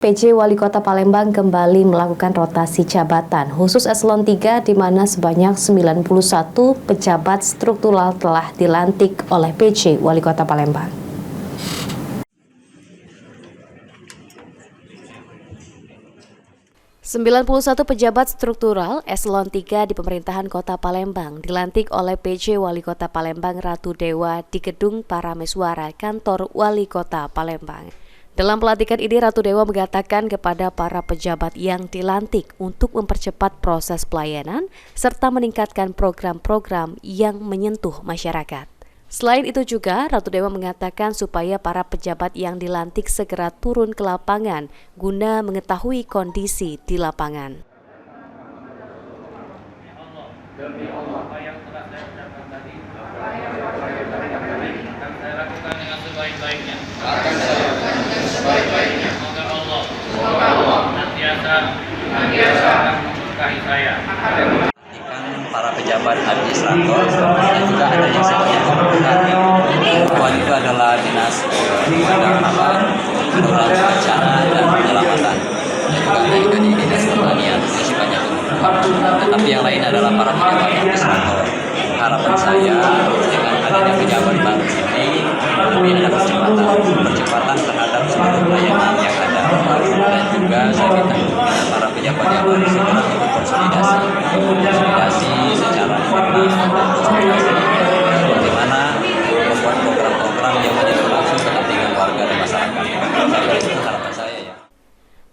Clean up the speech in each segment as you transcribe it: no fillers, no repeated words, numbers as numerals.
PJ Wali Kota Palembang kembali melakukan rotasi jabatan khusus eselon 3 di mana sebanyak 91 pejabat struktural telah dilantik oleh PJ Wali Kota Palembang. Sembilan puluh satu pejabat struktural eselon 3 di pemerintahan Kota Palembang dilantik oleh PJ Wali Kota Palembang Ratu Dewa di Gedung Parameswara Kantor Wali Kota Palembang. Dalam pelantikan ini, Ratu Dewa mengatakan kepada para pejabat yang dilantik untuk mempercepat proses pelayanan serta meningkatkan program-program yang menyentuh masyarakat. Selain itu juga, Ratu Dewa mengatakan supaya para pejabat yang dilantik segera turun ke lapangan guna mengetahui kondisi di lapangan. Demi Allah, apa yang telah saya ucapkan tadi, akan saya lakukan dengan sebaik-baiknya. Semoga Allah senantiasa memberkahi saya. Para pejabat administrator dan juga ada yang sebanyak berkali. Perempuan itu adalah dinas pemadam bencana dan penyelamatan, dan juga ada juga di dinas pertanian yang sifatnya perempuan. Tetapi yang lain adalah para pejabat administrator. Harapan saya dengan adanya pejabat baru ini lebih ada percepatan terhadap seluruh pelayanan yang ada, dan juga saya minta pimpinan para pejabat yang baru segera konsolidasi secara internal dan konsolidasi bagaimana membuat program-program yang menyentuh langsung kepentingan warga dan masyarakat. Saya kira itu harapan saya ya.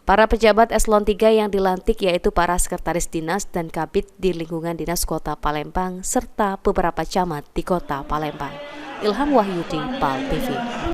Para pejabat eselon 3 yang dilantik yaitu para sekretaris dinas dan kabid di lingkungan Dinas Kota Palembang serta beberapa camat di Kota Palembang. Ilham Wahyudi, PAL TV.